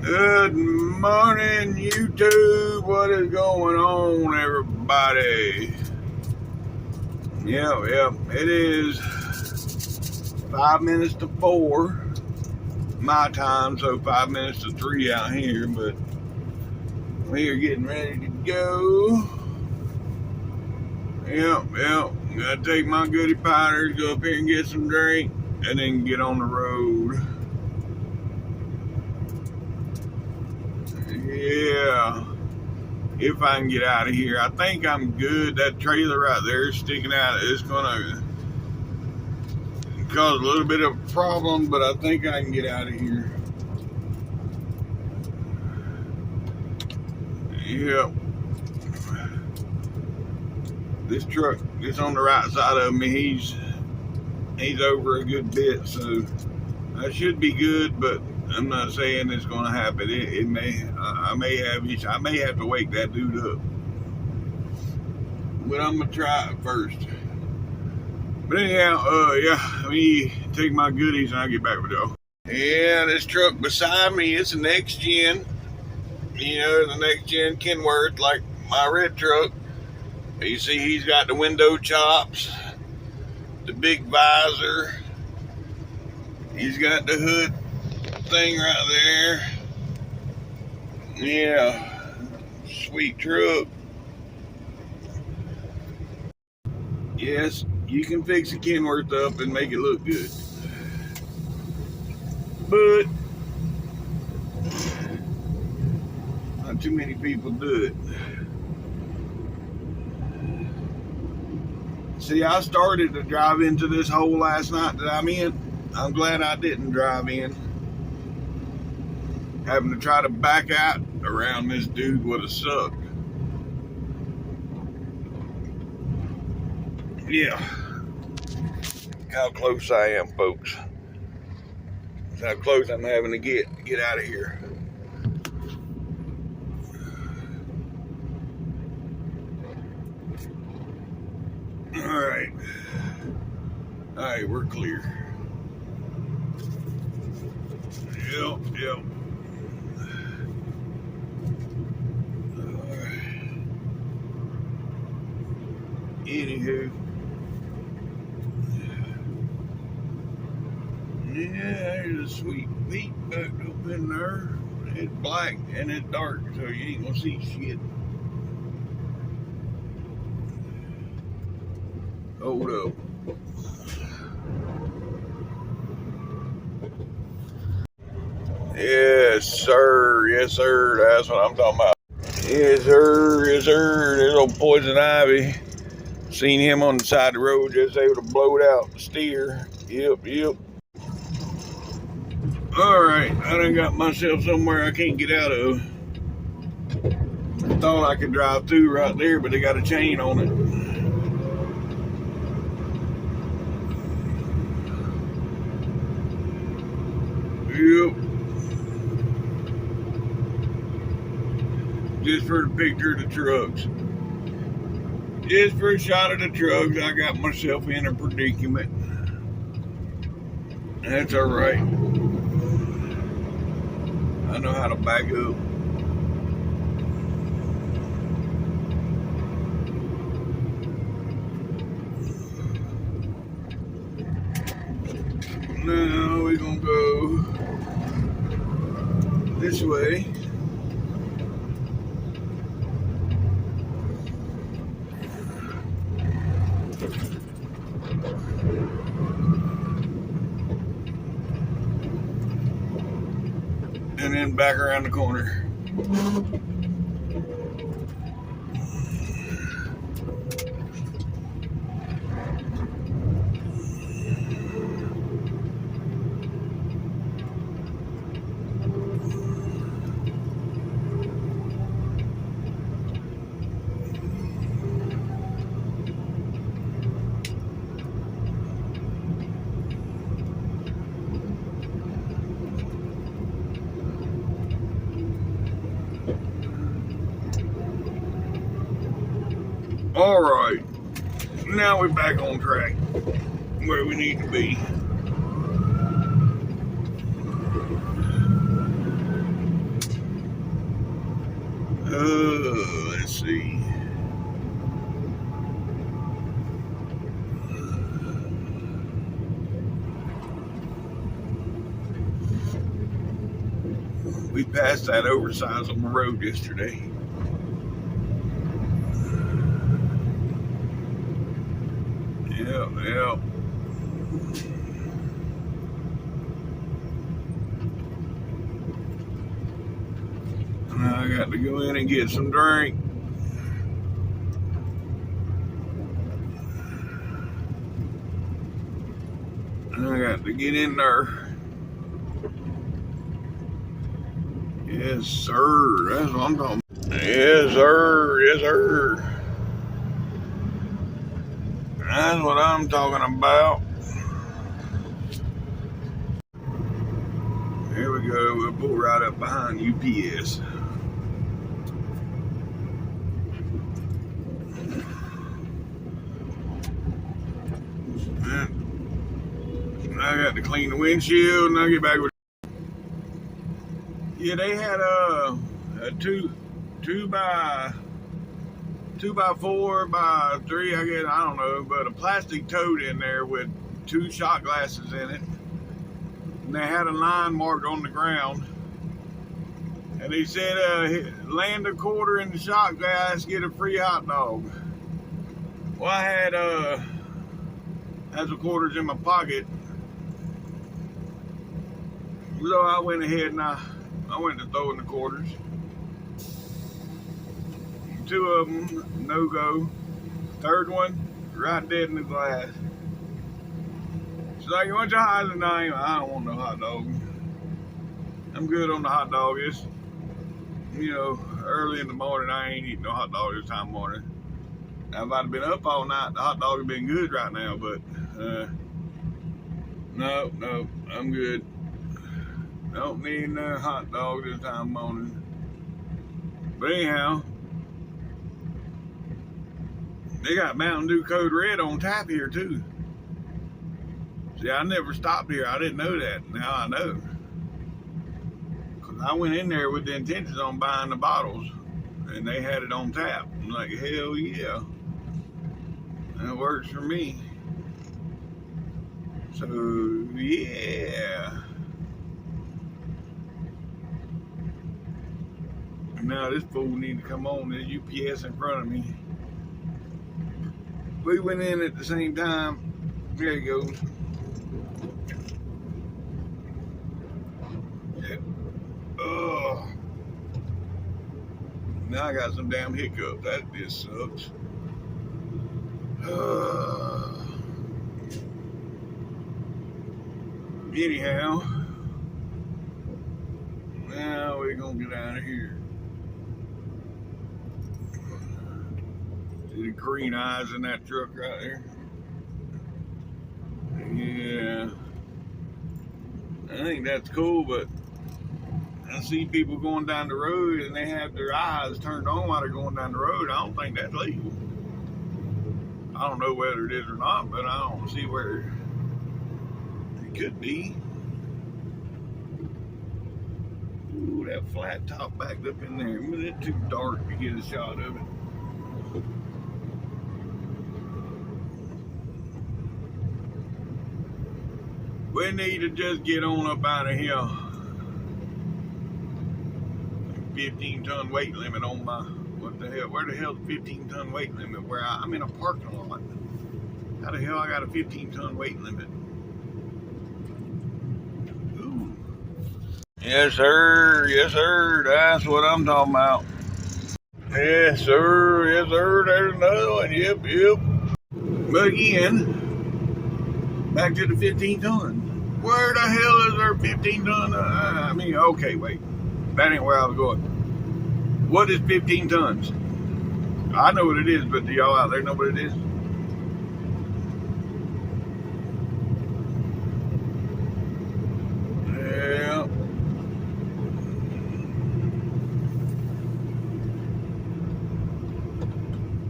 Good morning, YouTube. What is going on, everybody? Yep. It is 5 minutes to 4 my time, so 5 minutes to 3 out here. But we are getting ready to go. Yep. Gotta take my goodie powders, go up here and get some drink, and then get on the road. Yeah. If I can get out of here. I think I'm good. That trailer right there is sticking out. It's gonna cause a little bit of a problem, but I think I can get out of here. Yep. This truck is on the right side of me. He's over a good bit, so I should be good, but I'm not saying it's gonna happen. I may have to wake that dude up. But I'm gonna try it first. But anyhow, let me take my goodies and I'll get back with y'all. Yeah, this truck beside me is a next gen. The next gen Kenworth, like my red truck. You see, he's got the window chops, the big visor. He's got the hood thing right there. Yeah, sweet truck. Yes, you can fix a Kenworth up and make it look good. But not too many people do it. See, I started to drive into this hole last night that I'm in. I'm glad I didn't drive in. Having to try to back out around this dude would have sucked. Yeah. How close I am, folks. That's how close I'm having to get out of here. All right, we're clear. Yep. Anywho, yeah, there's a sweet peak back up in there. It's black and it's dark, so you ain't gonna see shit. Hold up. Yes, sir. That's what I'm talking about. Yes, sir. There's old poison ivy. Seen him on the side of the road, just able to blow it out the steer. Yep. Alright, I done got myself somewhere I can't get out of. I thought I could drive through right there, but they got a chain on it. Yep. Just for the picture of the trucks. Just for a shot of the trucks, I got myself in a predicament. That's alright. I know how to back up. Now we're gonna go this way. And then back around the corner. All right, now we're back on track where we need to be. see. We passed that oversize on the road yesterday. Yeah. I got to go in and get some drink. I got to get in there. Yes, sir. That's what I'm talking about. Yes, sir. Yes, sir. That's what I'm talking about. Here we go. We'll pull right up behind UPS. I got to clean the windshield and I'll get back with. Yeah, they had a two by 4 by 3, I guess, I don't know, but a plastic tote in there with 2 shot glasses in it. And they had a line marked on the ground. And they said, land a quarter in the shot glass, get a free hot dog. Well, I had some quarters in my pocket. So I went ahead and I went to throw in the quarters. 2 of them, no go. 3rd one, right dead in the glass. She's like, you want your hot dog? I don't want no hot dog. I'm good on the hot dog. It's, early in the morning. I ain't eating no hot dog this time of morning. Now, if I'd have been up all night, the hot dog would have been good right now, but no, I'm good. Don't need no hot dog this time of morning. But anyhow, they got Mountain Dew Code Red on tap here too. See, I never stopped here. I didn't know that. Now I know. Cause I went in there with the intentions on buying the bottles, and they had it on tap. I'm like, hell yeah, that works for me. So yeah. Now this fool need to come on. There's UPS in front of me. We went in at the same time. There he goes. Oh. Now I got some damn hiccups. That just sucks. Anyhow, now we're gonna get out of here. See the green eyes in that truck right there? Yeah. I think that's cool, but I see people going down the road and they have their eyes turned on while they're going down the road. I don't think that's legal. I don't know whether it is or not, but I don't see where it could be. Ooh, that flat top backed up in there. It's too dark to get a shot of it. We need to just get on up out of here. 15-ton weight limit on my, what the hell, where the hell's the 15-ton weight limit? Where I'm in a parking lot. How the hell I got a 15-ton weight limit? Ooh. Yes, sir. Yes, sir. That's what I'm talking about. Yes, sir. Yes, sir. There's another one. Yep. But again, back to the 15 ton. Where the hell is there 15 ton? Okay, wait. That ain't where I was going. What is 15 tons? I know what it is, but do y'all out there know what it is? Yeah.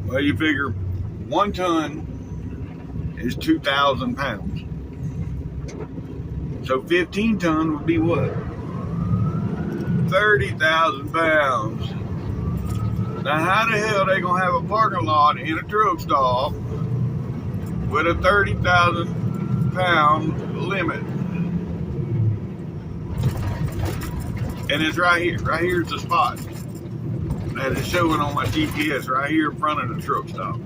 Well, you figure 1 ton is 2,000 pounds. So 15 ton would be what? 30,000 pounds. Now, how the hell they gonna have a parking lot in a truck stop with a 30,000 pound limit? And it's right here. Right here's the spot that is showing on my GPS, right here in front of the truck stop.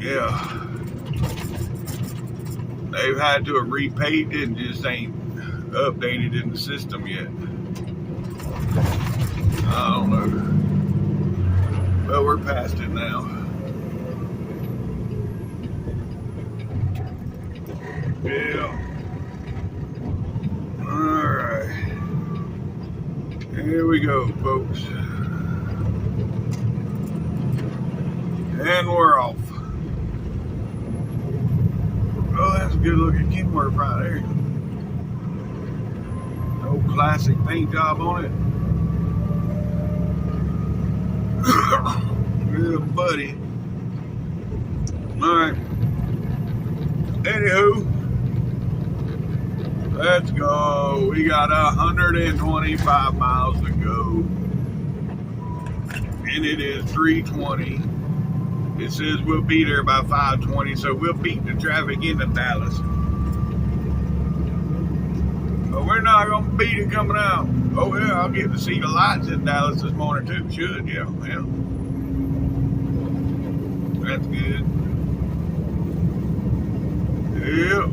Yeah. They've had to have repaved it and just ain't updated in the system yet. I don't know. Well, we're past it now. Yeah. Alright. Here we go, folks. And we're off. Oh, that's a good looking Kenworth right there. Old classic paint job on it. Yeah, buddy. Alright. Anywho, let's go. We got 125 miles to go. And it is 3:20. It says we'll be there by 5:20, so we'll beat the traffic into Dallas. But we're not going to beat it coming out. Oh, yeah, I'll get to see the lights in Dallas this morning, too. Should, yeah. That's good. Yep.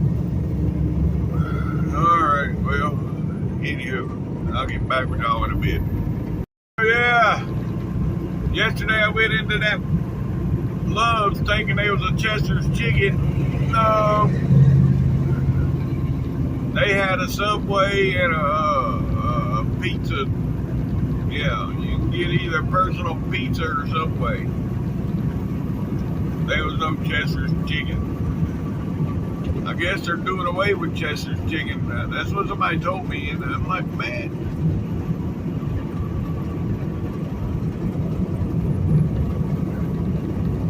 Alright, well, anywho, I'll get back with y'all in a bit. Oh, yeah. Yesterday I went into that Love's thinking there was a Chester's chicken. No. They had a Subway and a pizza. Yeah, you can get either personal pizza or Subway. There was no Chester's chicken. I guess they're doing away with Chester's chicken. That's what somebody told me, and I'm like, man.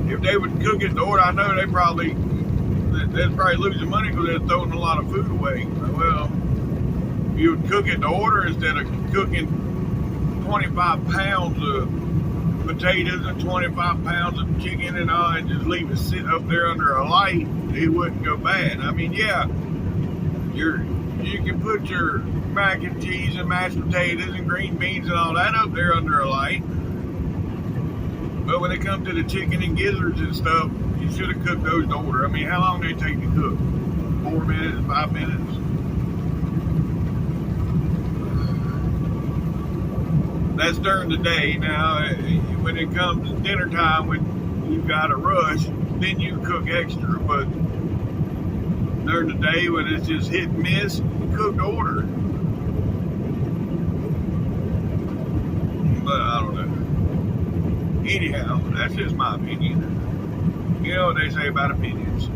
If they would cook it to order, I know they'd probably losing money because they're throwing a lot of food away. Well, you would cook it to order instead of cooking 25 pounds of potatoes and 25 pounds of chicken and all, and just leave it sit up there under a light. It wouldn't go bad. I mean, yeah, you can put your mac and cheese and mashed potatoes and green beans and all that up there under a light. But when it comes to the chicken and gizzards and stuff, you should have cooked those to order. I mean, how long do they take to cook? 4 minutes, 5 minutes? That's during the day. Now, when it comes to dinner time, when you've got a rush, then you cook extra. But during the day, when it's just hit and miss, cook to order. But I don't know. Anyhow, that's just my opinion. You know what they say about opinions.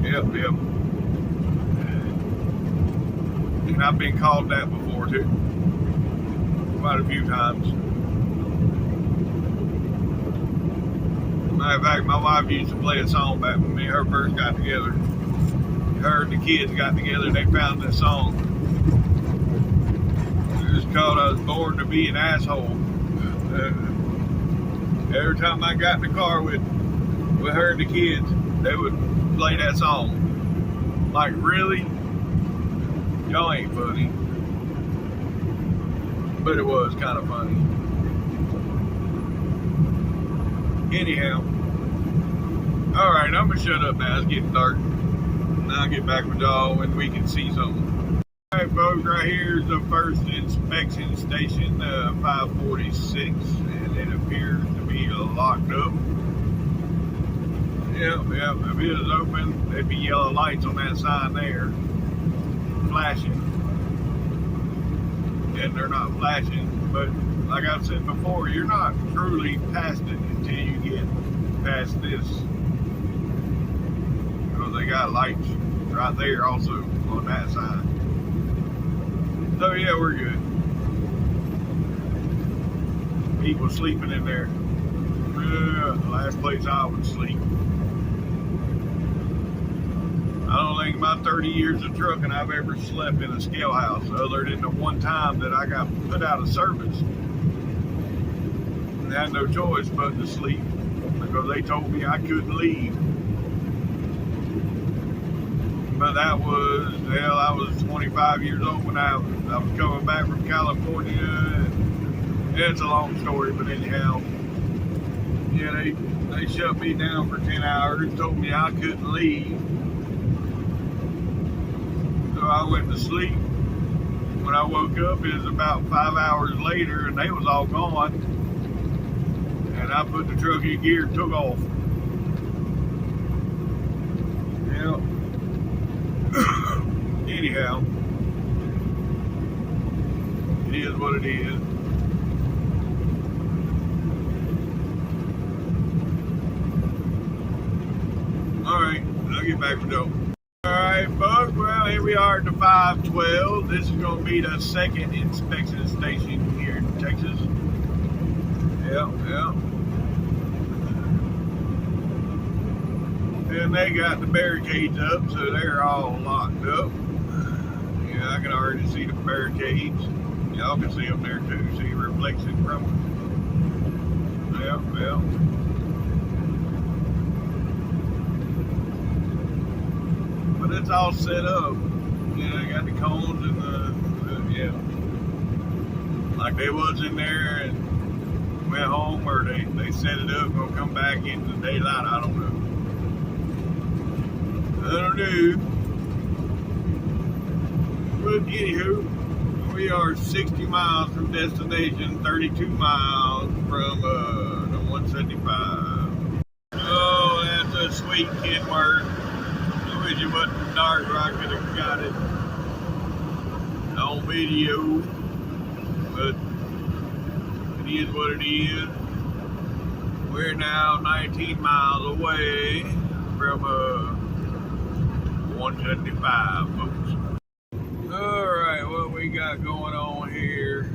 Yep. And I've been called that before too. Quite a few times. Matter of fact, my wife used to play a song back when me and her first got together. Her and the kids got together, they found this song. It's called I Was Born to Be an Asshole. Every time I got in the car with her and the kids, they would play that song. Like, really? Y'all ain't funny. But it was kind of funny. Anyhow. Alright, I'm going to shut up now. It's getting dark. And I'll get back with y'all when we can see something. Alright, folks, right here is the first inspection station, 546. And it appears to be locked up. Yep, if it is open, there'd be yellow lights on that sign there, flashing. And they're not flashing, but like I've said before, you're not truly past it until you get past this. Because they got lights right there also on that side. So yeah, we're good. People sleeping in there. The last place I would sleep. I I don't think in my 30 years of trucking I've ever slept in a scale house other than the one time that I got put out of service. And had no choice but to sleep because they told me I couldn't leave. But that was, hell, I was 25 years old when I was coming back from California. And it's a long story, but anyhow, yeah, they shut me down for 10 hours, told me I couldn't leave. So I went to sleep. When I woke up, it was about 5 hours later, and they was all gone. And I put the truck in gear and took off. Yeah. Anyhow, it is what it is. Alright, I'll get back to Joe. Alright, folks, well, here we are at the 512. This is going to be the second inspection station here in Texas. Yep. And they got the barricades up, so they're all locked up. Yeah, I can already see the barricades. Y'all can see them there too. See the reflection from them. Yep. But it's all set up. Yeah, I got the cones and yeah. Like they was in there and went home, or they set it up, gonna come back into the daylight. I don't know. But anywho, we are 60 miles from destination, 32 miles from the 175. Oh, that's a sweet Kenworth. I wish it wasn't dark or I could have got it on video. But it is what it is. We're now 19 miles away from 175, folks. Alright, what we got going on here?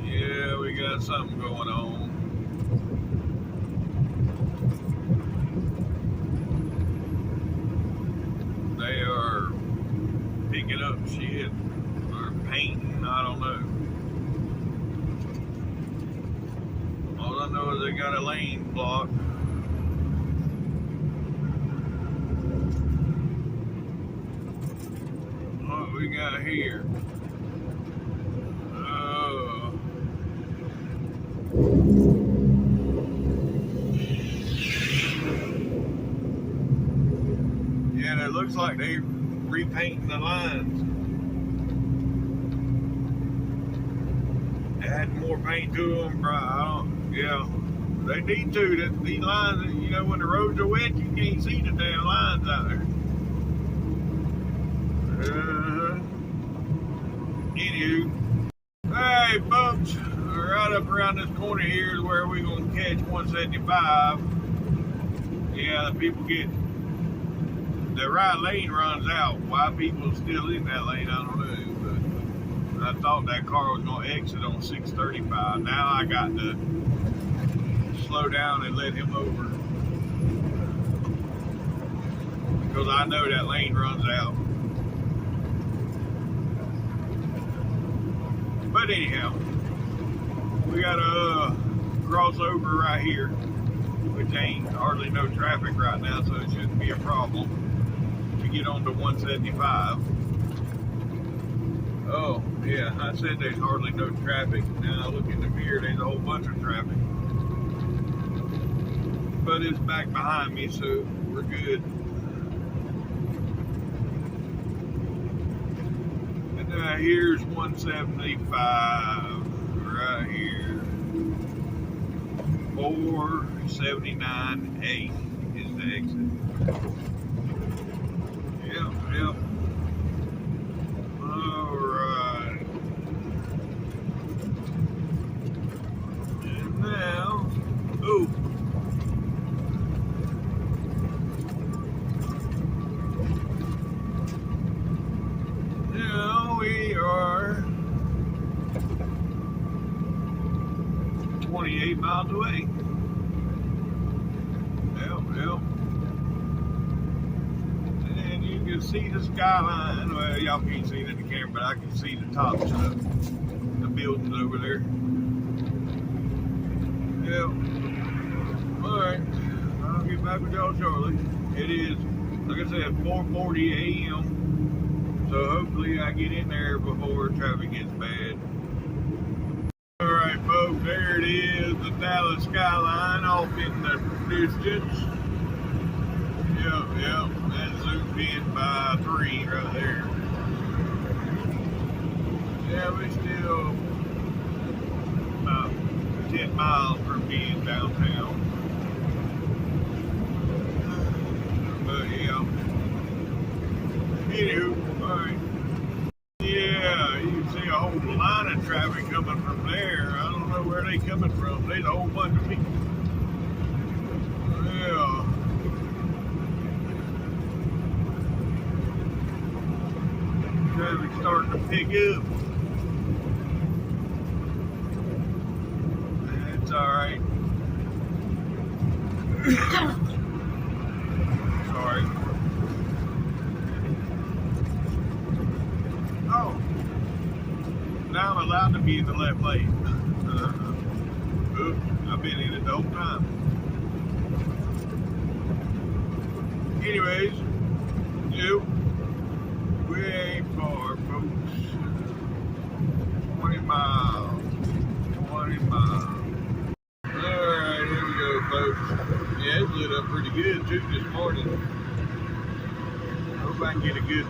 Yeah, we got something going on. They are picking up shit or painting, I don't know. All I know is they got a lane blocked. What we got here? Yeah, it looks like they repainting the lines. Adding more paint to them, yeah. They need to. These lines, you know, when the roads are wet, you can't see the damn lines out there. Anywho, hey folks, right up around this corner here is where we're gonna catch 175. Yeah, the people get the right lane runs out. Why people still in that lane, I don't know. But I thought that car was gonna exit on 635. Now I got to slow down and let him over because I know that lane runs out. But anyhow, we got a crossover right here, which ain't hardly no traffic right now, so it shouldn't be a problem to get on to 175. Oh, yeah, I said there's hardly no traffic. Now look in the mirror, there's a whole bunch of traffic. But it's back behind me, so we're good. And here's 175 right here. 479A is the exit. Yep. Alright. And now, now we are 28 miles away. Yep. see the skyline. Well, y'all can't see it in the camera, but I can see the tops of the buildings over there. Yeah. Alright. I'll get back with y'all shortly. It is, like I said, 4:40 a.m. So hopefully I get in there before traffic gets bad. Alright folks, there it is, the Dallas skyline off in the distance. Yep, that zoomed in by 3 right there. Yeah, we're still about 10 miles from being downtown. But yeah. Anywho, alright. Yeah, you can see a whole line of traffic coming from there. I don't know where they coming from. There's a whole bunch of people. Yeah. Traffic's starting to pick up. That's alright. Sorry. Oh. Now I'm allowed to be in the left lane. Oops, I've been in it the whole time. Anyways, we ain't far, folks. 20 miles. 20 miles. Alright, here we go, folks. Yeah, it's lit up pretty good, too, this morning. Hope I can get a good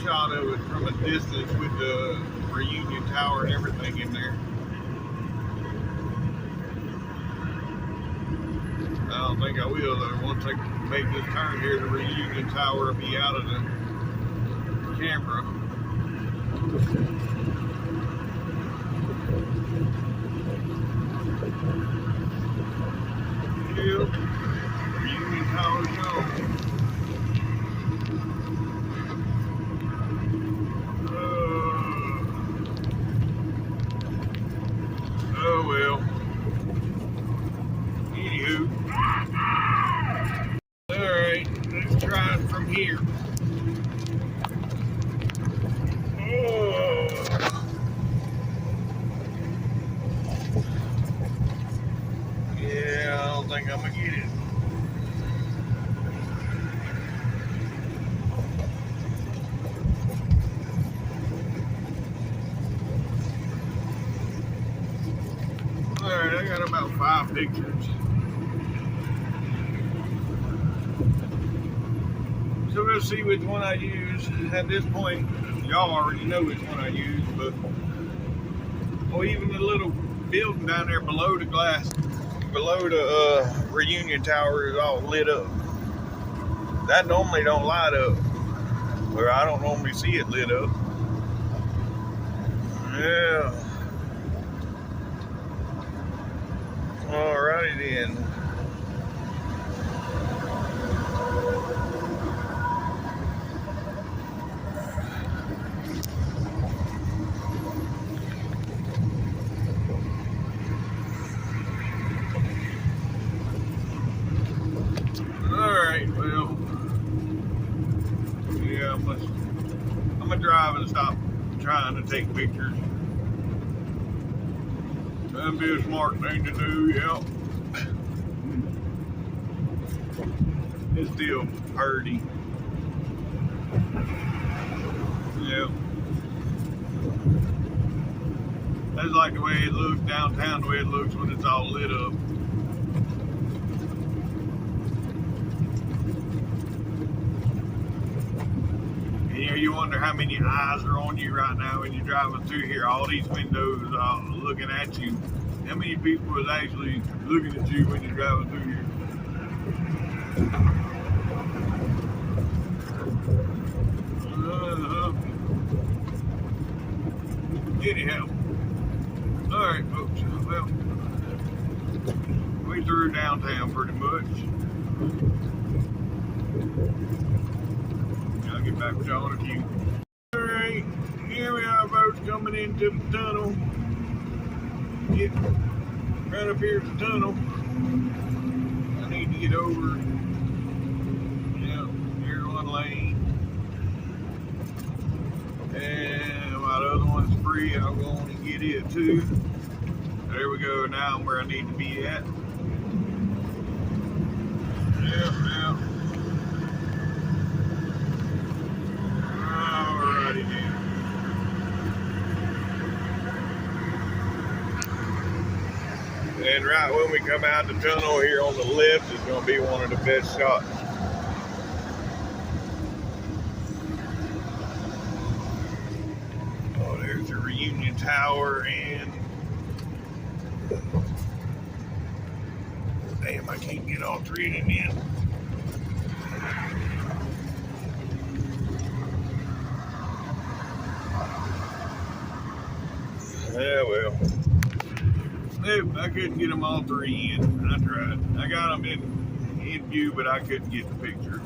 shot of it from a distance with the reunion tower and everything in there. I don't think I will, though. Once I make this turn here, the reunion tower will be out of the camera. Yep. Reunion tower's gone. Oh well. Anywho. Alright, let's try it from here. Oh. Yeah, I don't think I'm gonna get it. Alright, I got about 5 pictures. So we'll see which one I use. At this point, y'all already know which one I use, but even the little building down there below the glass, below the reunion tower is all lit up. That normally don't light up, or I don't normally see it lit up. Yeah. Alrighty then. Alright, well, yeah, I'm gonna drive and stop trying to take pictures. That'd be a smart thing to do, yeah. It's still pretty. Yeah. That's like the way it looks downtown, the way it looks when it's all lit up. And, you know, you wonder how many eyes are on you right now when you're driving through here. All these windows looking at you. How many people is actually looking at you when you're driving through here? Anyhow. Alright, folks. Well, we through downtown pretty much. I'll get back with y'all in a few. Alright, here we are, folks, coming into the tunnel. Get right up here at the tunnel. I need to get over. Yeah, here's one lane. free, I'll go on and get it too. There we go. Now I'm where I need to be at. Yep. Alrighty then. And right when we come out the tunnel here on the left is going to be one of the best shots. Oh, there's the reunion tower, and damn, I can't get all three of them in. Yeah, well. Nope, I couldn't get them all three in. I tried. I got them in view, but I couldn't get the picture.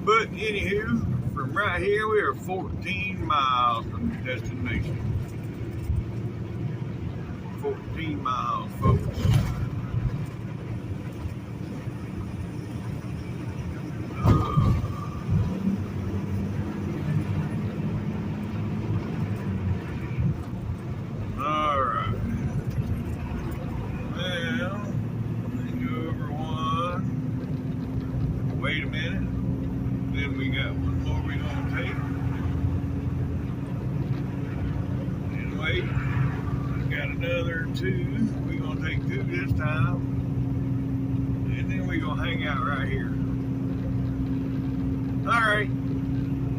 But anywho, from right here, we are 14 miles from the destination. 14 miles, folks. Alright. Well, let me go over one. Wait a minute. Then we got one more we're going to take. And wait. We got another two. We're going to take two this time. And then we're going to hang out right here. Alright.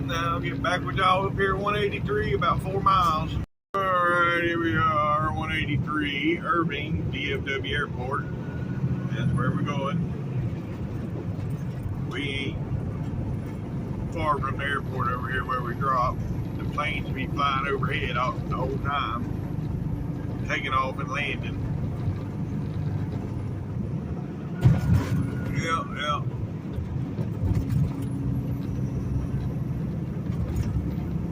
Now I'll get back with y'all up here 183, about 4 miles. Alright, here we are, 183, Irving, DFW Airport. That's where we're going. We ain't far from the airport over here where we drop. The planes be flying overhead all the whole time, taking off and landing. Yep.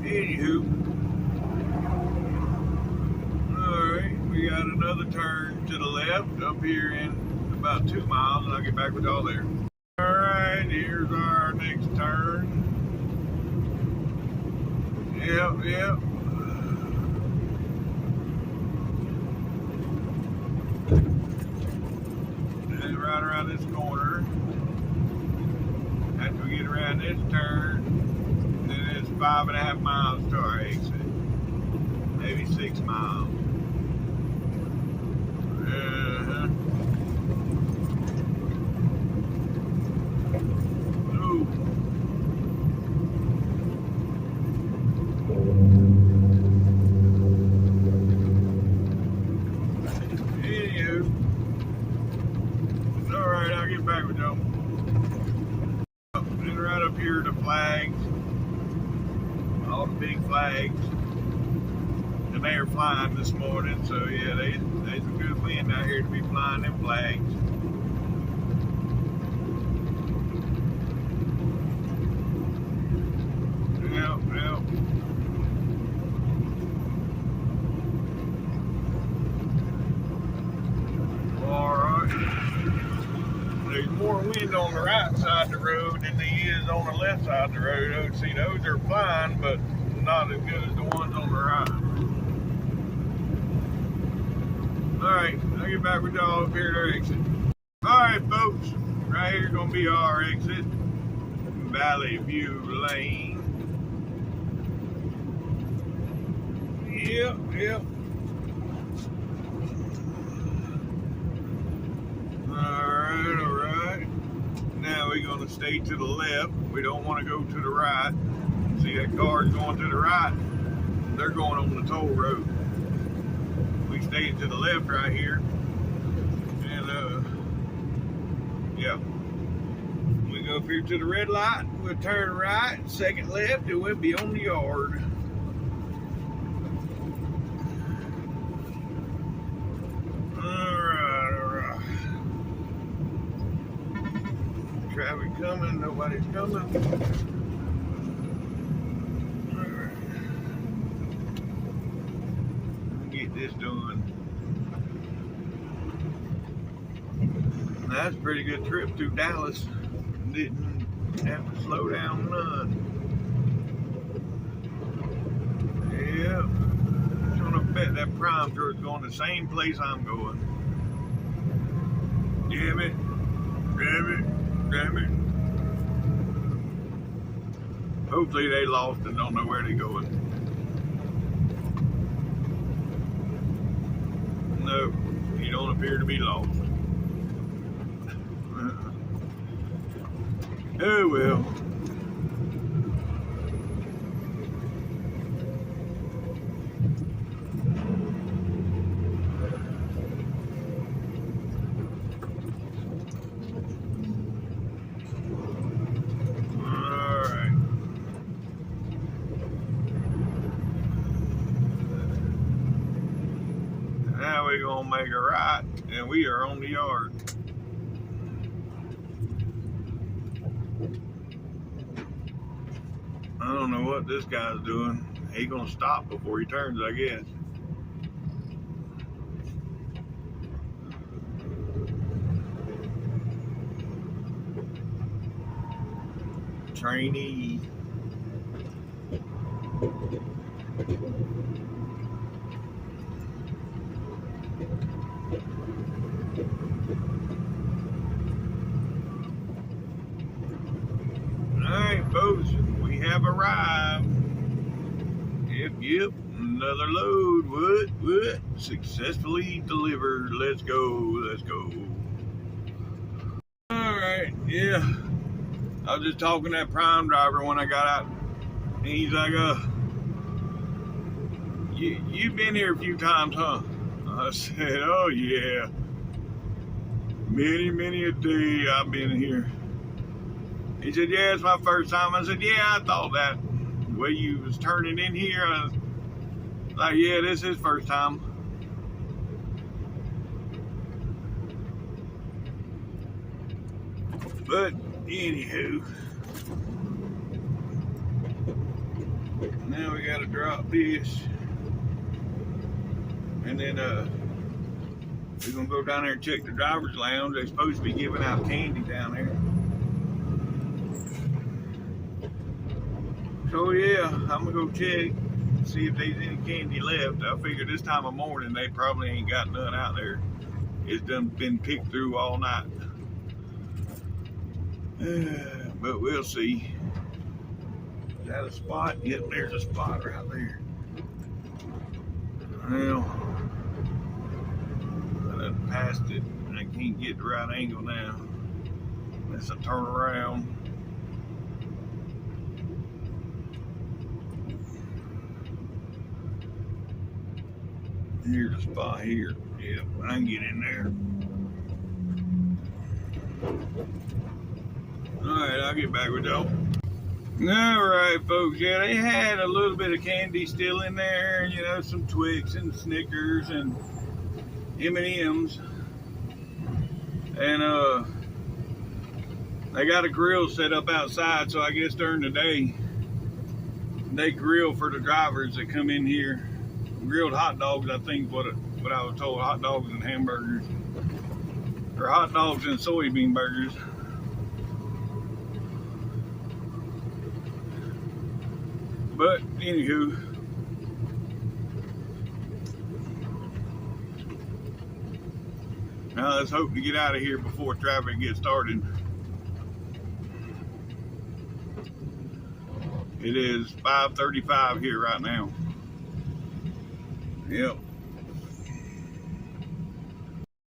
Anywho, alright, we got another turn to the left up here in about 2 miles, and I'll get back with y'all there. Alright, here's our next turn. Yep. And right around this corner. After we get around this turn, then it's 5.5 miles to our exit. Maybe 6 miles. Anywho, it's alright, I'll get back with y'all. And right up here, the flags, all the big flags, and they are flying this morning, so yeah, there's a good wind out here to be flying them flags. Yep. Alright. There's more wind on the right side of the road than there is on the left side of the road. See, those are fine, but not as good as the ones on the right. Alright, I'll get back with y'all up here at our exit. Alright, folks, right here gonna be our exit. Valley View Lane. Yep. Alright. Now we're gonna stay to the left. We don't want to go to the right. See that car's going to the right. They're going on the toll road. We stay to the left right here. And yeah. We go up here to the red light. We'll turn right, second left, and we'll be on the yard. Traffic coming, nobody's coming. Alright. Get this done. That's a pretty good trip through Dallas. Didn't Have to slow down none. Yep. I'm gonna bet that prime truck's going the same place I'm going. Damn it. Damn it. Damn it. Hopefully they lost and don't know where they're going. No, he don't appear to be lost. Oh well. Alright. Now we're gonna make a right, and we are on the yard. I don't know what this guy's doing. He gonna stop before he turns, I guess. Trainee. Alright, folks, we have arrived. Yep, another load. What? Successfully delivered. Let's go. Alright, yeah. I was just talking to that prime driver when I got out. And he's like, you've been here a few times, huh? I said, oh yeah. Many a day I've been here. He said, yeah, it's my first time. I said, yeah, I thought that. The way you was turning in here, I was like, yeah, this is first time. But anywho, now we gotta drop this, and then we're gonna go down there and check the driver's lounge. They're supposed to be giving out candy down there. So yeah, I'm gonna go check, see if there's any candy left. I figure this time of morning they probably ain't got none out there. It's done been picked through all night. But we'll see. Is that a spot? Yep, there's a spot right there. Well, I done passed it and I can't get the right angle now. Unless I turn around. Here's a spot here. Yep, I can get in there. Alright, I'll get back with y'all. Alright, folks. Yeah, they had a little bit of candy still in there. You know, some Twix and Snickers and M&M's. And, they got a grill set up outside, so I guess during the day, they grill for the drivers that come in here. Grilled hot dogs, I think, what I was told, hot dogs and hamburgers. Or hot dogs and soybean burgers. But, anywho, now let's hope to get out of here before traffic gets started. It is 5:35 here right now. Yep.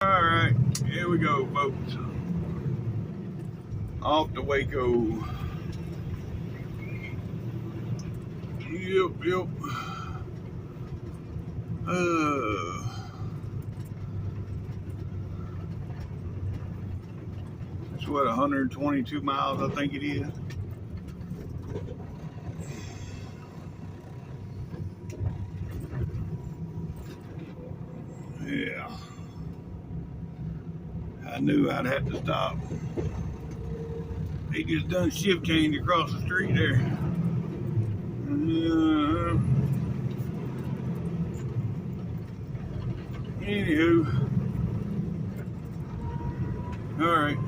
Alright, here we go, folks. Off to Waco. Yep. It's what, 122 miles, I think it is. Yeah. I knew I'd have to stop. They just done shift change across the street there. Anywho. Alright.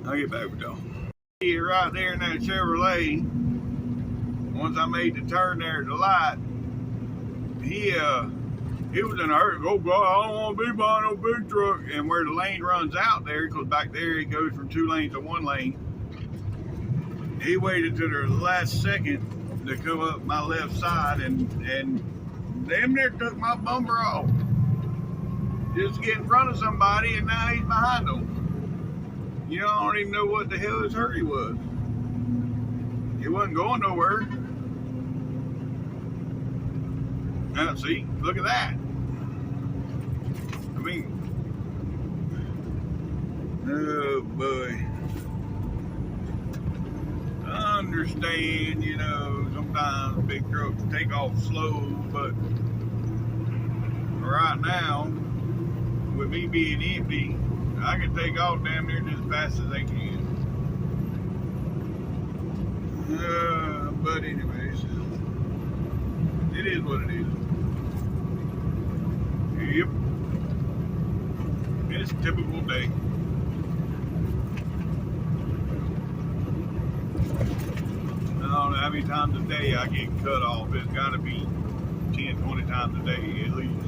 I'll get back with y'all. Right there in that Chevrolet, once I made the turn there at the light, he was in a hurry. Oh God, I don't want to be behind no big truck. And where the lane runs out there, because back there it goes from 2 lanes to 1 lane. He waited to the last second to come up my left side and damn near took my bumper off. Just to get in front of somebody, and now he's behind them. You know, I don't even know what the hell his hurry was. He wasn't going nowhere. Now, see, look at that. I mean, oh boy. I understand, you know, sometimes big trucks take off slow, but right now, with me being empty, I can take off damn near just as fast as they can. But anyways, it is what it is. Yep. It's a typical day. I don't know how many times a day I get cut off. It's got to be 10, 20 times a day at least.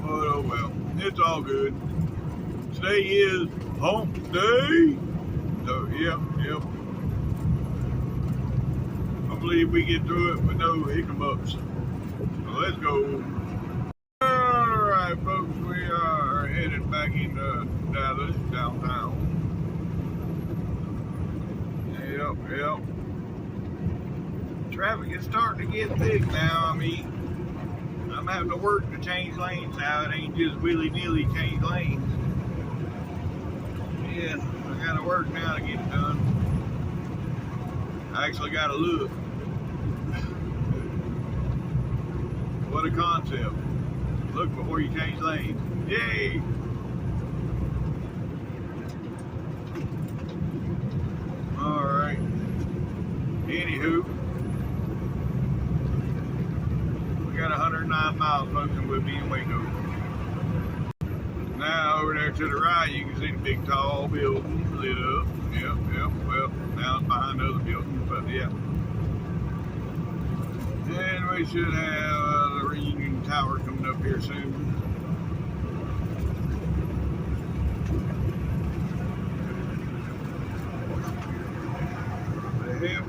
But oh well, it's all good. Today is hump day. So, yep. I believe we get through it with no hiccups. So let's go. Alright, folks, we are headed back into Dallas, downtown. Yep. Traffic is starting to get thick now. I mean, I'm having to work to change lanes now. It ain't just willy-nilly change lanes. Yeah, I gotta work now to get it done. I actually gotta look. What a concept. Look before you change lanes. Yay! Alright. Anywho, we got 109 miles, folks, and we'll be in Waco. Now, over there to the right, you can see the big tall building lit up. Yep. Well, now it's behind other buildings, but yeah. And we should have the reunion tower coming up here soon. The hell?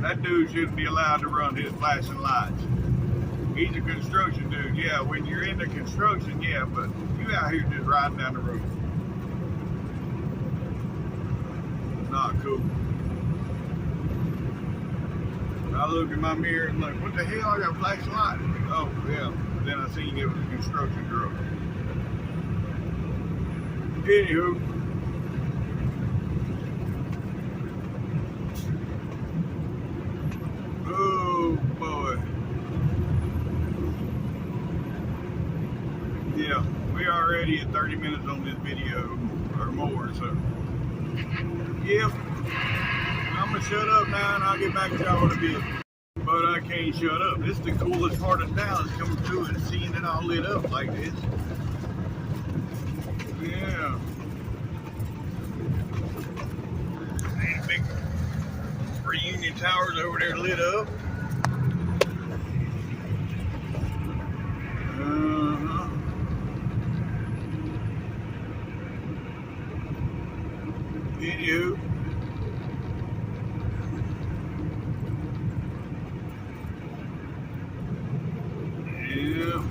That dude shouldn't be allowed to run his flashing lights. He's a construction dude. Yeah, when you're into construction, yeah, but you out here just riding down the road. Not cool. I look in my mirror and like, what the hell? I got a flashing light. Oh, yeah. Then I seen it was a construction truck. Anywho. Oh, boy. Yeah, we are already at 30 minutes on this video or more, so. Yep. I'm gonna shut up now and I'll get back to y'all in a bit. But I can't shut up. This is the coolest part of town, is coming through and seeing it all lit up like this. Yeah. These big reunion towers over there lit up. Anywho. Yeah.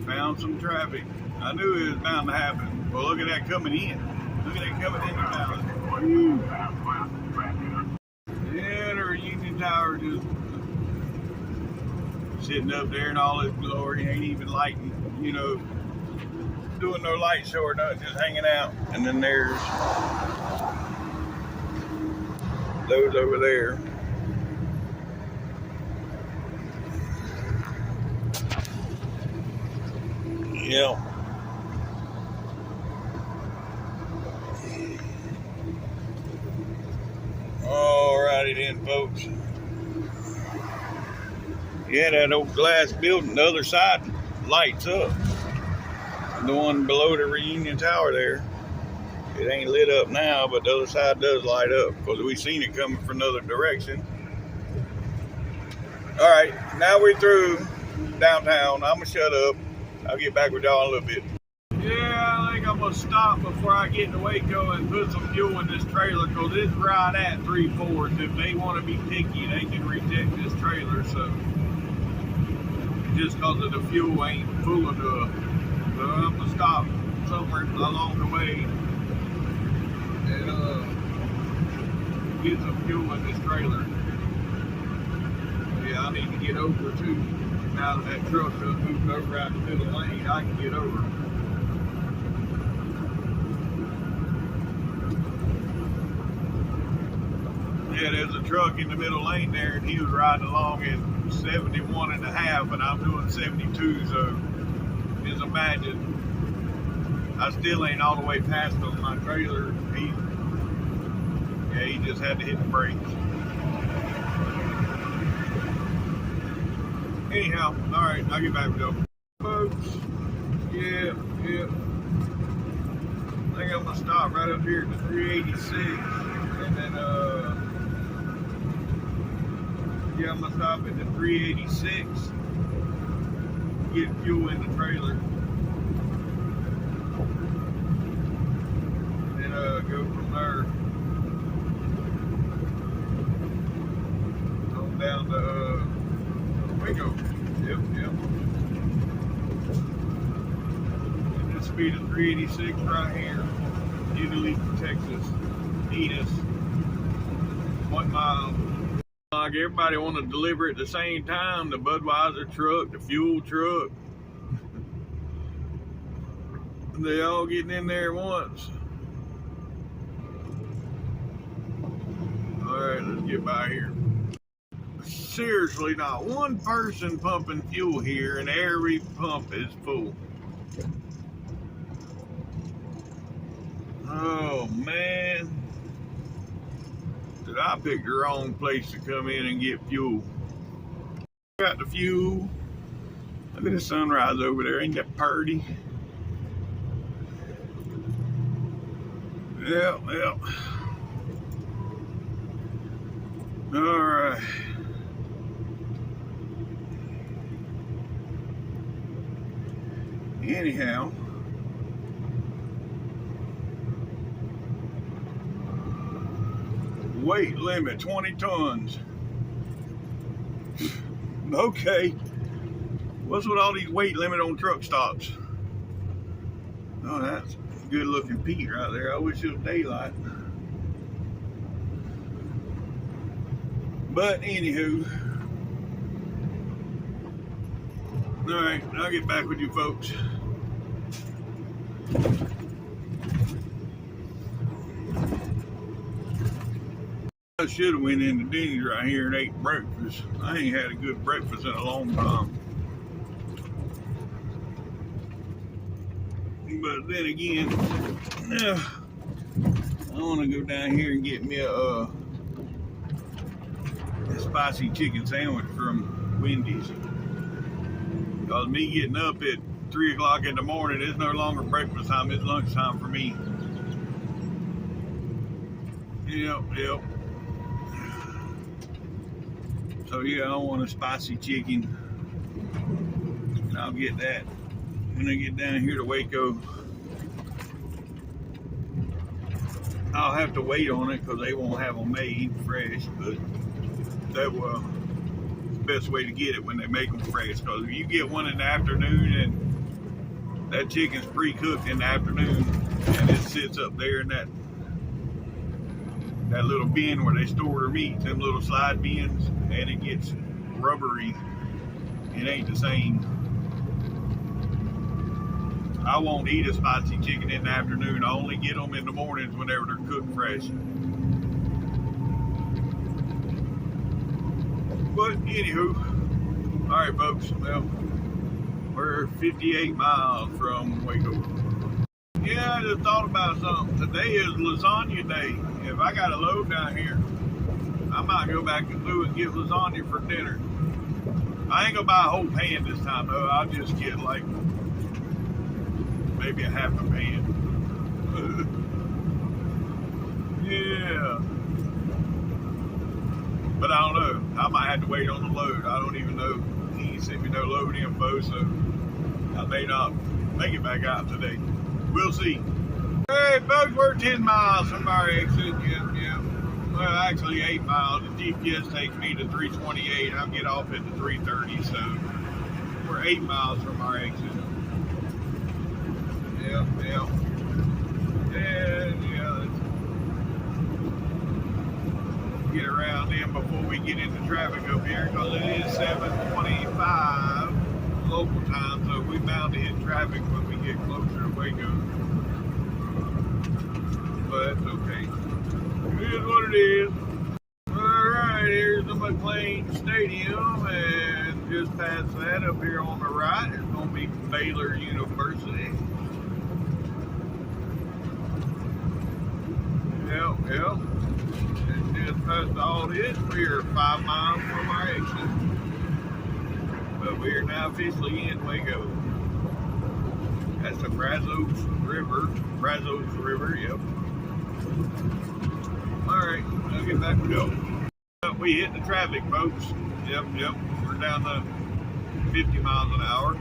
Found some traffic. I knew it was bound to happen. Well, look at that coming in. Look at that coming in now. Yeah, the reunion tower just sitting up there in all its glory. Ain't even lighting, you know, doing no light show or nothing, just hanging out. And then there's those over there. Yeah. Alrighty then, folks. Yeah, that old glass building, the other side lights up. The one below the reunion tower there. It ain't lit up now, but the other side does light up because we seen it coming from another direction. All right, now we're through downtown. I'm gonna shut up. I'll get back with y'all in a little bit. Yeah, I think I'm gonna stop before I get to Waco and put some fuel in this trailer because it's right at 3/4. If they want to be picky, they can reject this trailer. So just because of the fuel ain't full enough, so I'm gonna stop somewhere along the way and get some fuel in this trailer. Yeah, I need to get over too. Now that that truck done moved over out the middle lane, I can get over. Yeah, there's a truck in the middle lane there, and he was riding along at 71 and a half, and I'm doing 72, so just imagine. I still ain't all the way past on my trailer. He just had to hit the brakes. Anyhow, all right, I'll get back with y'all. Folks, yeah. I think I'm gonna stop right up here at the 386, and then, yeah, I'm gonna stop at the 386, get fuel in the trailer, and go from there on down to Waco. Yep. And this will be the 386 right here, Italy, Texas, Enos, 1 mile. Like everybody want to deliver at the same time, the Budweiser truck, the fuel truck. They all getting in there at once. All right, let's get by here. Seriously, not one person pumping fuel here, and every pump is full. Oh man, did I pick the wrong place to come in and get fuel? Got the fuel. Look at the sunrise over there, ain't that pretty? Yep. All right. Anyhow, weight limit 20 tons. Okay. What's with all these weight limit on truck stops? Oh, that's good looking Pete right there. I wish it was daylight. But anywho, all right, I'll get back with you folks. I should have went into Denny's right here and ate breakfast. I ain't had a good breakfast in a long time. But then again, I want to go down here and get me a spicy chicken sandwich from Wendy's. Because me getting up at 3 o'clock in the morning, it's no longer breakfast time, it's lunchtime for me. Yep. So yeah, I want a spicy chicken. And I'll get that when I get down here to Waco. I'll have to wait on it because they won't have them made fresh, but that will the best way to get it when they make them fresh. Because if you get one in the afternoon and that chicken's pre-cooked in the afternoon and it sits up there in that little bin where they store their meat, them little slide bins, and it gets rubbery, it ain't the same. I won't eat a spicy chicken in the afternoon. I only get them in the mornings whenever they're cooked fresh. But anywho, all right, folks. Well, we're 58 miles from Waco. Yeah, I just thought about something. Today is lasagna day. If I got a load down here, I might go back and do and get lasagna for dinner. I ain't gonna buy a whole pan this time though. I'll just get like maybe a half a pan. Yeah. But I don't know. I might have to wait on the load. I don't even know. He sent me no load info, so I may not make it back out today. We'll see. Hey, folks, we're 10 miles from our exit. Yep. Well, actually 8 miles. The GPS takes me to 328. I'll get off at the 330, so we're 8 miles from our exit. Yep. And yeah, let's get around in before we get into traffic up here, because it is 7:25 local time, so we're bound to hit traffic when we get closer to Waco. But it's okay. It is what it is. Alright, here's the McLean Stadium, and just past that, up here on the right, is going to be Baylor University. Yep. And just past all this, we are 5 miles from our exit. But we are now officially in Waco. That's the Brazos River, yep. Alright, I'll get back to go. We hit the traffic, folks. Yep. We're down to 50 miles an hour.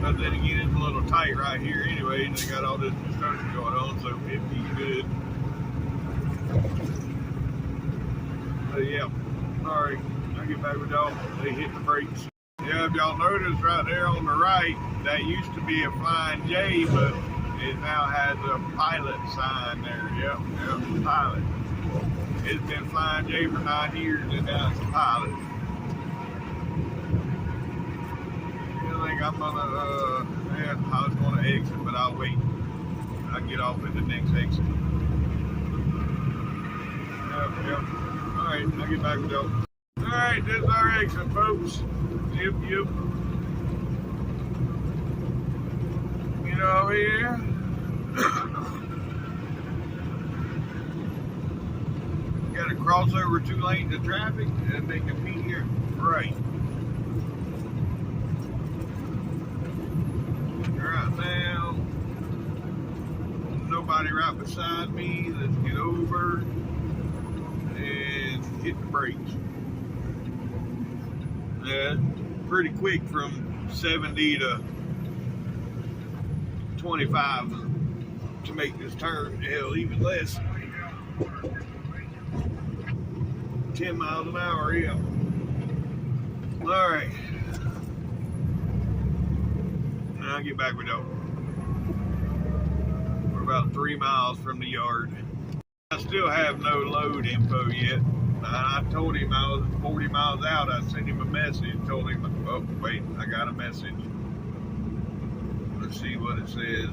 But then again, it's a little tight right here anyway. They got all this construction going on, so 50 is good. But yeah, alright, I'll get back with y'all. They hit the brakes. Yeah, if y'all notice right there on the right, that used to be a Flying J, but it now has a pilot sign there. Yep, pilot. It's been Flying J for 9 years, and now it's a pilot. I think I'm gonna, I was gonna exit, but I'll wait. I'll get off at the next exit. Yep. Alright, I'll get back with y'all. Alright, this is our exit, folks. Yep. Get over here. Got to cross over 2 lanes of traffic and make a meet here. Right. Right now, nobody right beside me. Let's get over and hit the brakes. Pretty quick from 70 to 25 to make this turn. Hell, even less. 10 miles an hour, yeah. Alright. Now I'll get back with y'all. We're about 3 miles from the yard. I still have no load info yet. I told him I was 40 miles out. I sent him a message, told him, oh, wait, I got a message. Let's see what it says.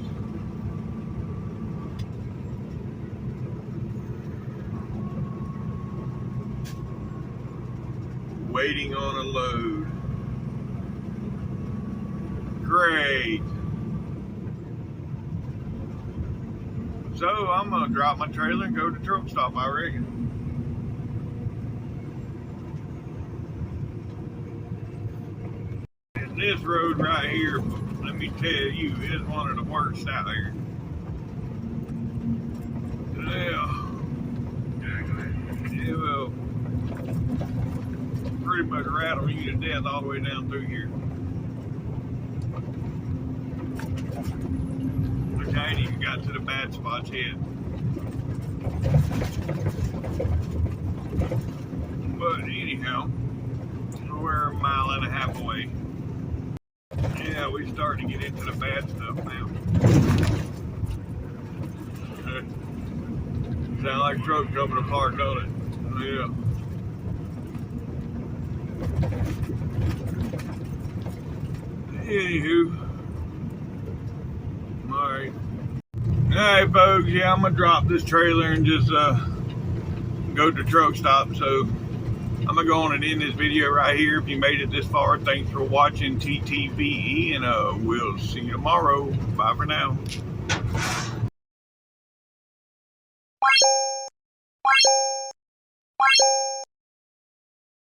Waiting on a load. Great. So I'm gonna drop my trailer and go to truck stop, I reckon. And this road right here, let me tell you, is one of the worst out here. Yeah. It will pretty much rattle you to death all the way down through here. I ain't even got to the bad spots yet. But anyhow, we're a mile and a half away. Yeah, we starting to get into the bad stuff now. Sound like truck coming apart, don't it? Yeah. Anywho. Alright. Alright, folks, yeah, I'm gonna drop this trailer and just go to truck stop. So I'm gonna go on and end this video right here. If you made it this far, thanks for watching TTVE, and we'll see you tomorrow. Bye for now.